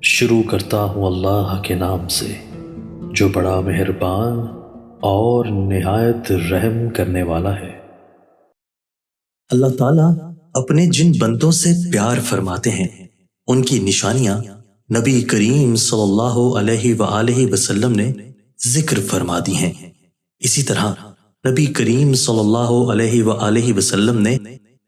شروع کرتا ہوں اللہ کے نام سے جو بڑا مہربان اور نہایت رحم کرنے والا ہے۔ اللہ تعالیٰ اپنے جن بندوں سے پیار فرماتے ہیں ان کی نشانیاں نبی کریم صلی اللہ علیہ وآلہ وسلم نے ذکر فرما دی ہیں۔ اسی طرح نبی کریم صلی اللہ علیہ وآلہ وسلم نے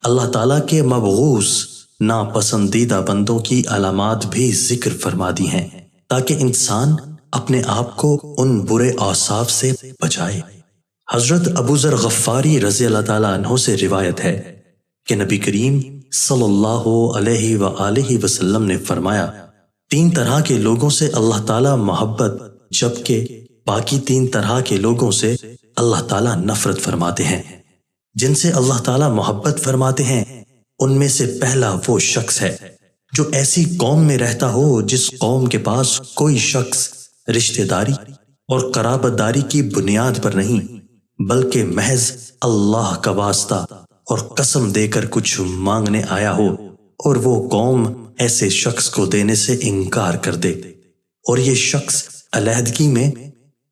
اللہ تعالیٰ کے مبغوث ناپسندیدہ بندوں کی علامات بھی ذکر فرما دی ہیں تاکہ انسان اپنے آپ کو ان برے اوصاف سے بچائے۔ حضرت ابو ذر غفاری رضی اللہ تعالیٰ عنہ سے روایت ہے کہ نبی کریم صلی اللہ علیہ وآلہ وسلم نے فرمایا، 3 طرح کے لوگوں سے اللہ تعالیٰ محبت جبکہ باقی 3 طرح کے لوگوں سے اللہ تعالیٰ نفرت فرماتے ہیں۔ جن سے اللہ تعالیٰ محبت فرماتے ہیں ان میں سے پہلا وہ شخص ہے جو ایسی قوم میں رہتا ہو جس قوم کے پاس کوئی شخص رشتہ داری اور قرابت داری کی بنیاد پر نہیں بلکہ محض اللہ کا واسطہ اور قسم دے کر کچھ مانگنے آیا ہو، اور وہ قوم ایسے شخص کو دینے سے انکار کر دے، اور یہ شخص علیحدگی میں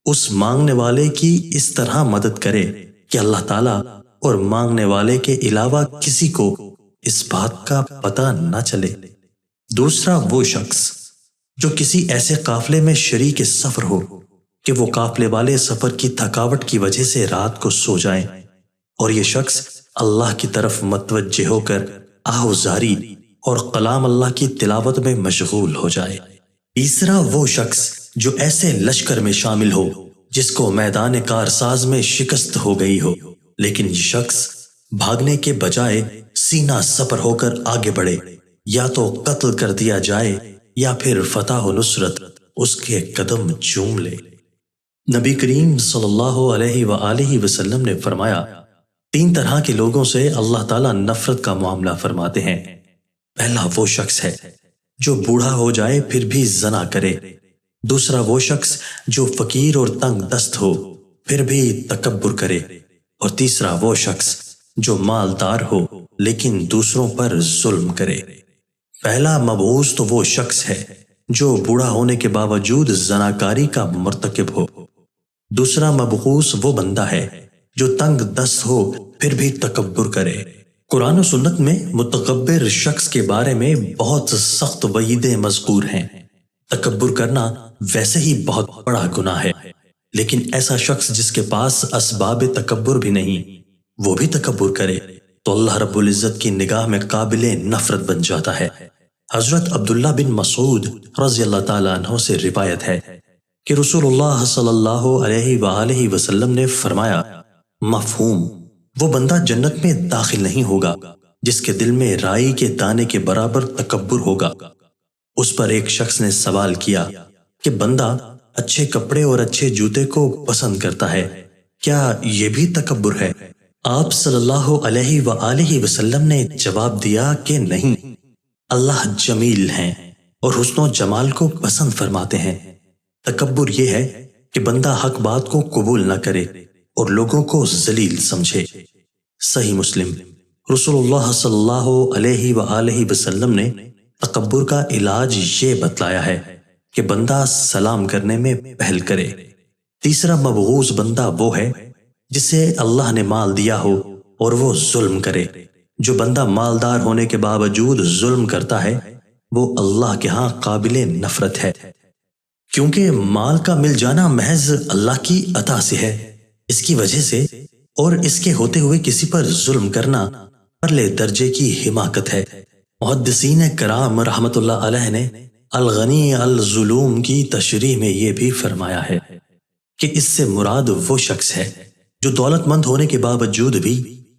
اس مانگنے والے کی اس طرح مدد کرے کہ اللہ تعالیٰ اور مانگنے والے کے علاوہ کسی کو اس بات کا پتہ نہ چلے۔ دوسرا وہ شخص جو کسی ایسے قافلے میں شریک سفر ہو کہ وہ قافلے والے سفر کی تھکاوٹ کی وجہ سے رات کو سو جائیں، اور یہ شخص اللہ کی طرف متوجہ ہو کر آہوزاری اور کلام اللہ کی تلاوت میں مشغول ہو جائے۔ تیسرا وہ شخص جو ایسے لشکر میں شامل ہو جس کو میدان کارساز میں شکست ہو گئی ہو، لیکن یہ شخص بھاگنے کے بجائے سینہ سپر ہو کر آگے بڑھے، یا تو قتل کر دیا جائے یا پھر فتح و نصرت اس کے قدم چوم لے۔ نبی کریم صلی اللہ علیہ وآلہ وسلم نے فرمایا، 3 طرح کے لوگوں سے اللہ تعالیٰ نفرت کا معاملہ فرماتے ہیں۔ پہلا وہ شخص ہے جو بوڑھا ہو جائے پھر بھی زنا کرے۔ دوسرا وہ شخص جو فقیر اور تنگ دست ہو پھر بھی تکبر کرے، اور تیسرا وہ شخص جو مالدار ہو لیکن دوسروں پر ظلم کرے۔ پہلا مبعوث تو وہ شخص ہے جو بوڑھا ہونے کے باوجود زناکاری کا مرتکب ہو۔ دوسرا مبعوث وہ بندہ ہے جو تنگ دست ہو پھر بھی تکبر کرے۔ قرآن و سنت میں متکبر شخص کے بارے میں بہت سخت وعیدیں مذکور ہیں۔ تکبر کرنا ویسے ہی بہت بڑا گناہ ہے، لیکن ایسا شخص جس کے پاس اسباب تکبر بھی نہیں وہ بھی تکبر کرے تو اللہ رب العزت کی نگاہ میں قابل نفرت بن جاتا ہے۔ حضرت عبداللہ بن مسعود رضی اللہ تعالیٰ عنہ سے روایت ہے کہ رسول اللہ صلی اللہ علیہ وآلہ وسلم نے فرمایا، مفہوم وہ بندہ جنت میں داخل نہیں ہوگا جس کے دل میں رائی کے دانے کے برابر تکبر ہوگا۔ اس پر ایک شخص نے سوال کیا کہ بندہ اچھے کپڑے اور اچھے جوتے کو پسند کرتا ہے، کیا یہ بھی تکبر ہے؟ آپ صلی اللہ علیہ وآلہ وسلم نے جواب دیا کہ نہیں، اللہ جمیل ہیں اور حسن و جمال کو پسند فرماتے ہیں۔ تکبر یہ ہے کہ بندہ حق بات کو قبول نہ کرے اور لوگوں کو ذلیل سمجھے۔ صحیح مسلم۔ رسول اللہ صلی اللہ علیہ وآلہ وسلم نے تکبر کا علاج یہ بتلایا ہے کہ بندہ سلام کرنے میں پہل کرے۔ تیسرا مبغوث بندہ وہ ہے جسے اللہ نے مال دیا ہو اور وہ ظلم کرے۔ جو بندہ مالدار ہونے کے باوجود ظلم کرتا ہے وہ اللہ کے ہاں قابل نفرت ہے، کیونکہ مال کا مل جانا محض اللہ کی عطا سے ہے۔ اس کی وجہ سے اور اس کے ہوتے ہوئے کسی پر ظلم کرنا پرلے درجے کی حماقت ہے۔ محدثین کرام رحمت اللہ علیہ نے الغنی الظلوم کی تشریح میں یہ بھی فرمایا ہے کہ اس سے مراد وہ شخص ہے جو دولت مند ہونے کے باوجود بھی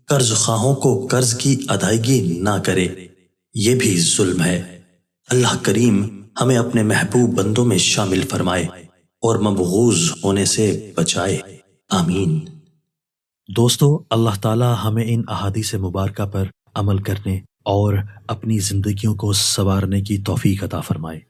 قرض خواہوں کو قرض کی ادائیگی نہ کرے، یہ بھی ظلم ہے۔ اللہ کریم ہمیں اپنے محبوب بندوں میں شامل فرمائے اور مبغوض ہونے سے بچائے، آمین۔ دوستو، اللہ تعالیٰ ہمیں ان احادیث مبارکہ پر عمل کرنے اور اپنی زندگیوں کو سنوارنے کی توفیق عطا فرمائے۔